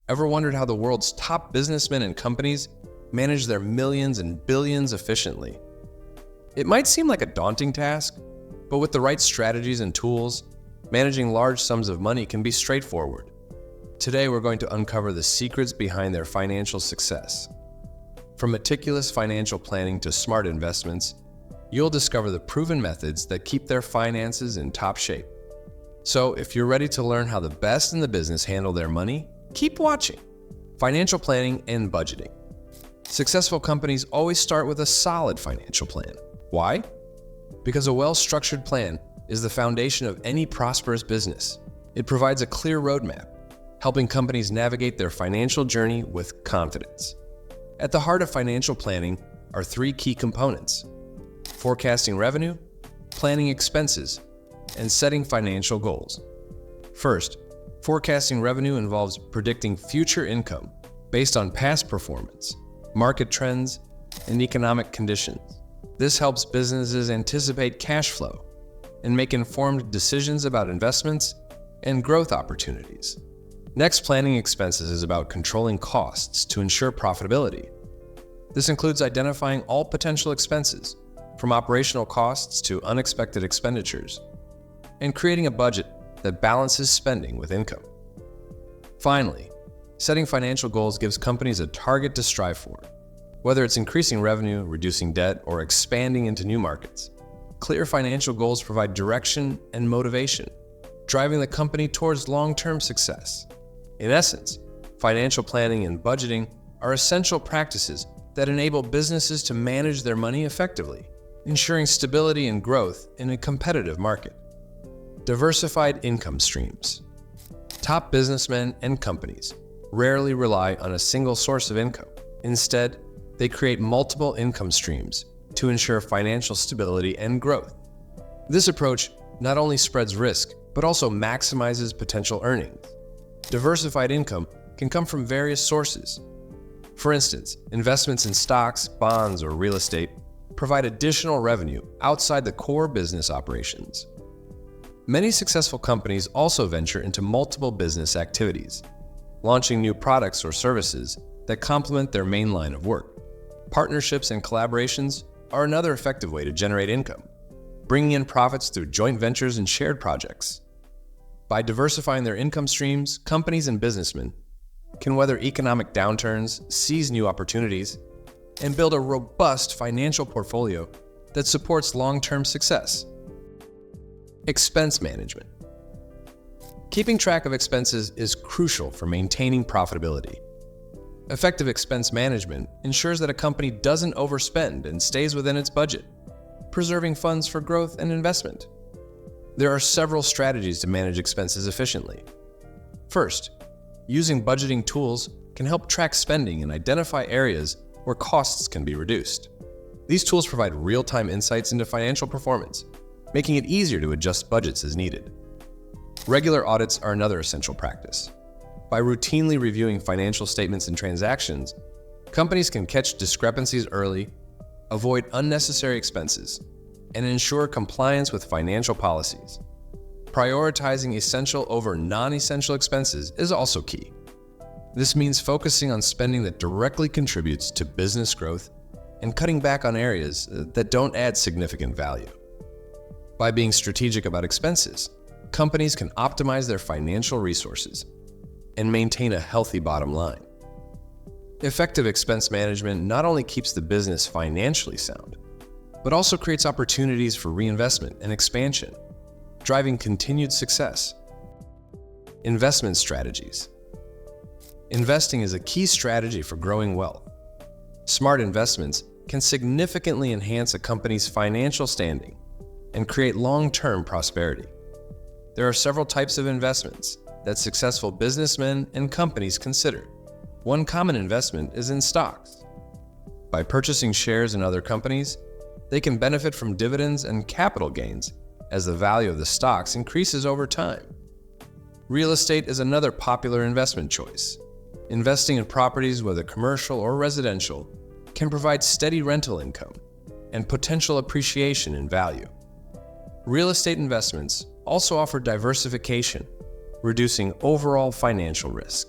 Ever wondered how the world's top businessmen and companies manage their millions and billions efficiently? It might seem like a daunting task, but with the right strategies and tools, managing large sums of money can be straightforward. Today, we're going to uncover the secrets behind their financial success. From meticulous financial planning to smart investments, you'll discover the proven methods that keep their finances in top shape. So, if you're ready to learn how the best in the business handle their money, keep watching. Financial planning and budgeting. Successful companies always start with a solid financial plan. Why? Because a well-structured plan is the foundation of any prosperous business. It provides a clear roadmap, helping companies navigate their financial journey with confidence. At the heart of financial planning are three key components: forecasting revenue, planning expenses, and setting financial goals. First, forecasting revenue involves predicting future income based on past performance, market trends, and economic conditions. This helps businesses anticipate cash flow and make informed decisions about investments and growth opportunities. Next, planning expenses is about controlling costs to ensure profitability. This includes identifying all potential expenses, from operational costs to unexpected expenditures, and creating a budget that balances spending with income. Finally, setting financial goals gives companies a target to strive for. Whether it's increasing revenue, reducing debt, or expanding into new markets, clear financial goals provide direction and motivation, driving the company towards long-term success. In essence, financial planning and budgeting are essential practices that enable businesses to manage their money effectively, ensuring stability and growth in a competitive market. Diversified income streams. Top businessmen and companies rarely rely on a single source of income. Instead, they create multiple income streams to ensure financial stability and growth. This approach not only spreads risk, but also maximizes potential earnings. Diversified income can come from various sources. For instance, investments in stocks, bonds, or real estate provide additional revenue outside the core business operations. Many successful companies also venture into multiple business activities, launching new products or services that complement their main line of work. Partnerships and collaborations are another effective way to generate income, bringing in profits through joint ventures and shared projects. By diversifying their income streams, companies and businessmen can weather economic downturns, seize new opportunities, and build a robust financial portfolio that supports long-term success. Expense management. Keeping track of expenses is crucial for maintaining profitability. Effective expense management ensures that a company doesn't overspend and stays within its budget, preserving funds for growth and investment. There are several strategies to manage expenses efficiently. First, using budgeting tools can help track spending and identify areas where costs can be reduced. These tools provide real-time insights into financial performance, making it easier to adjust budgets as needed. Regular audits are another essential practice. By routinely reviewing financial statements and transactions, companies can catch discrepancies early, avoid unnecessary expenses, and ensure compliance with financial policies. Prioritizing essential over non-essential expenses is also key. This means focusing on spending that directly contributes to business growth and cutting back on areas that don't add significant value. By being strategic about expenses, companies can optimize their financial resources and maintain a healthy bottom line. Effective expense management not only keeps the business financially sound, but also creates opportunities for reinvestment and expansion, driving continued success. Investment strategies. Investing is a key strategy for growing wealth. Smart investments can significantly enhance a company's financial standing and create long-term prosperity. There are several types of investments that successful businessmen and companies consider. One common investment is in stocks. By purchasing shares in other companies, they can benefit from dividends and capital gains as the value of the stocks increases over time. Real estate is another popular investment choice. Investing in properties, whether commercial or residential, can provide steady rental income and potential appreciation in value. Real estate investments also offer diversification, reducing overall financial risk.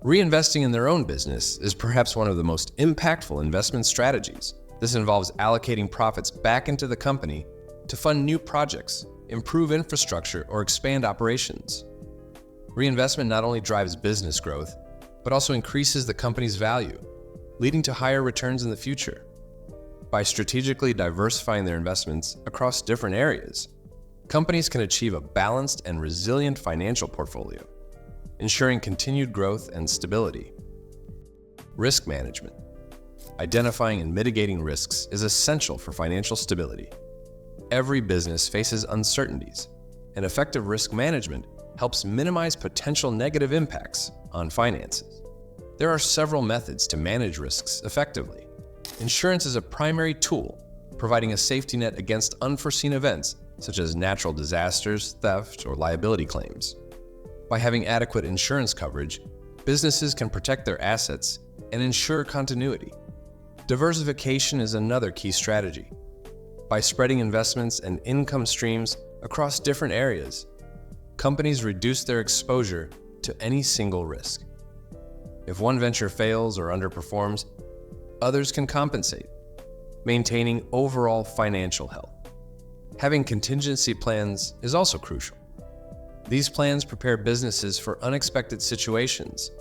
Reinvesting in their own business is perhaps one of the most impactful investment strategies. This involves allocating profits back into the company to fund new projects, improve infrastructure, or expand operations. Reinvestment not only drives business growth, but also increases the company's value, leading to higher returns in the future. By strategically diversifying their investments across different areas, companies can achieve a balanced and resilient financial portfolio, ensuring continued growth and stability. Risk management. Identifying and mitigating risks is essential for financial stability. Every business faces uncertainties, and effective risk management helps minimize potential negative impacts on finances. There are several methods to manage risks effectively. Insurance is a primary tool, providing a safety net against unforeseen events such as natural disasters, theft, or liability claims. By having adequate insurance coverage, businesses can protect their assets and ensure continuity. Diversification is another key strategy. By spreading investments and income streams across different areas, companies reduce their exposure to any single risk. If one venture fails or underperforms, others can compensate, maintaining overall financial health. Having contingency plans is also crucial. These plans prepare businesses for unexpected situations,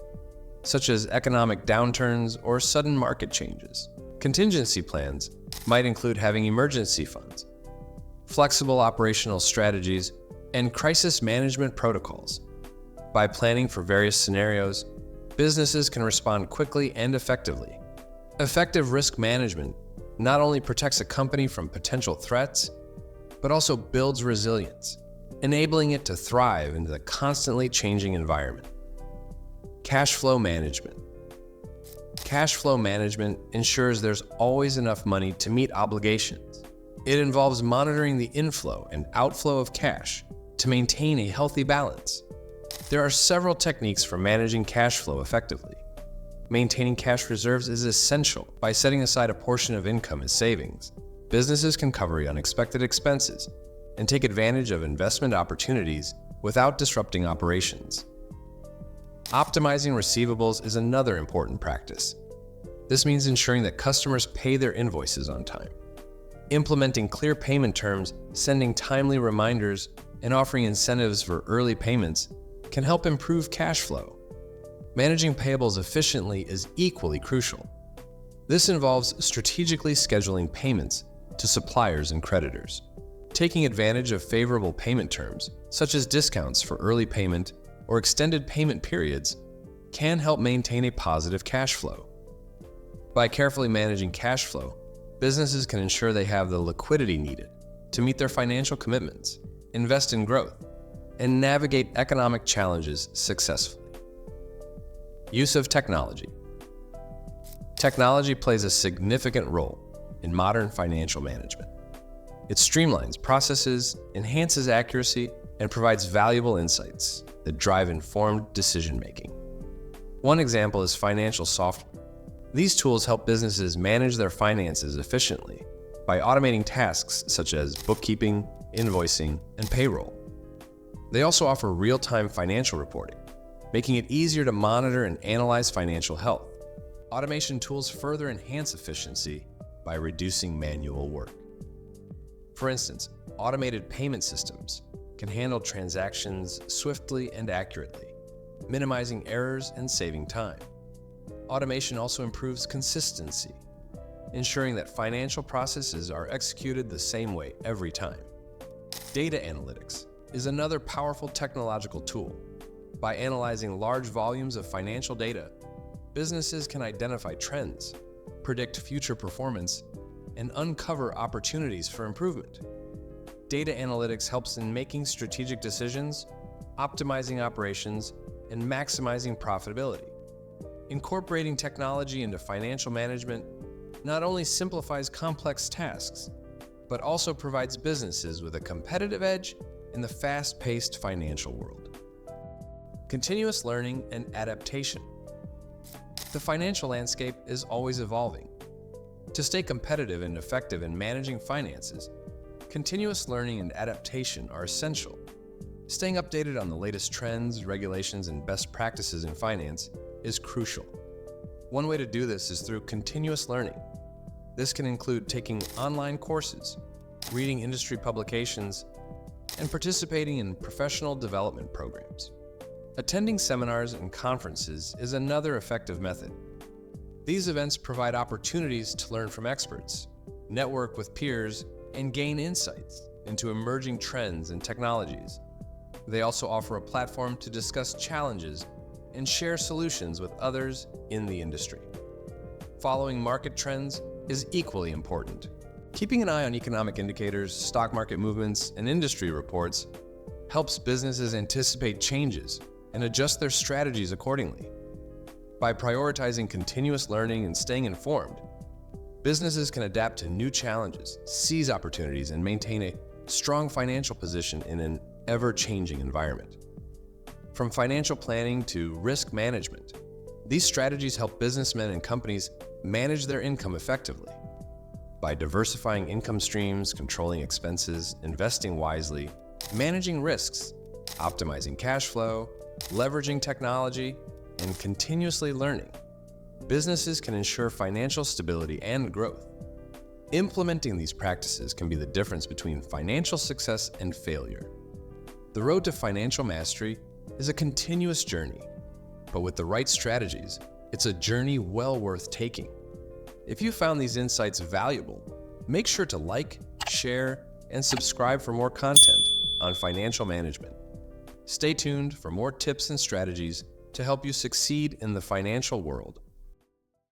such as economic downturns or sudden market changes. Contingency plans might include having emergency funds, flexible operational strategies, and crisis management protocols. By planning for various scenarios, businesses can respond quickly and effectively. Effective risk management not only protects a company from potential threats, but also builds resilience, enabling it to thrive in the constantly changing environment. Cash flow management. Cash flow management ensures there's always enough money to meet obligations. It involves monitoring the inflow and outflow of cash to maintain a healthy balance. There are several techniques for managing cash flow effectively. Maintaining cash reserves is essential. By setting aside a portion of income as savings, businesses can cover unexpected expenses and take advantage of investment opportunities without disrupting operations. Optimizing receivables is another important practice. This means ensuring that customers pay their invoices on time. Implementing clear payment terms, sending timely reminders, and offering incentives for early payments can help improve cash flow. Managing payables efficiently is equally crucial. This involves strategically scheduling payments to suppliers and creditors. Taking advantage of favorable payment terms, such as discounts for early payment or extended payment periods, can help maintain a positive cash flow. By carefully managing cash flow, businesses can ensure they have the liquidity needed to meet their financial commitments, invest in growth, and navigate economic challenges successfully. Use of technology. Technology plays a significant role in modern financial management. It streamlines processes, enhances accuracy, and provides valuable insights that drive informed decision-making. One example is financial software. These tools help businesses manage their finances efficiently by automating tasks such as bookkeeping, invoicing, and payroll. They also offer real-time financial reporting, making it easier to monitor and analyze financial health. Automation tools further enhance efficiency by reducing manual work. For instance, automated payment systems can handle transactions swiftly and accurately, minimizing errors and saving time. Automation also improves consistency, ensuring that financial processes are executed the same way every time. Data analytics is another powerful technological tool. By analyzing large volumes of financial data, businesses can identify trends, predict future performance, and uncover opportunities for improvement. Data analytics helps in making strategic decisions, optimizing operations, and maximizing profitability. Incorporating technology into financial management not only simplifies complex tasks, but also provides businesses with a competitive edge in the fast-paced financial world. Continuous learning and adaptation. The financial landscape is always evolving. To stay competitive and effective in managing finances, continuous learning and adaptation are essential. Staying updated on the latest trends, regulations, and best practices in finance is crucial. One way to do this is through continuous learning. This can include taking online courses, reading industry publications, and participating in professional development programs. Attending seminars and conferences is another effective method. These events provide opportunities to learn from experts, network with peers, and gain insights into emerging trends and technologies. They also offer a platform to discuss challenges and share solutions with others in the industry. Following market trends is equally important. Keeping an eye on economic indicators, stock market movements, and industry reports helps businesses anticipate changes and adjust their strategies accordingly. By prioritizing continuous learning and staying informed, businesses can adapt to new challenges, seize opportunities, and maintain a strong financial position in an ever-changing environment. From financial planning to risk management, these strategies help businessmen and companies manage their income effectively. By diversifying income streams, controlling expenses, investing wisely, managing risks, optimizing cash flow, leveraging technology, and continuously learning, businesses can ensure financial stability and growth. Implementing these practices can be the difference between financial success and failure. The road to financial mastery is a continuous journey, but with the right strategies, it's a journey well worth taking. If you found these insights valuable, make sure to like, share, and subscribe for more content on financial management. Stay tuned for more tips and strategies to help you succeed in the financial world.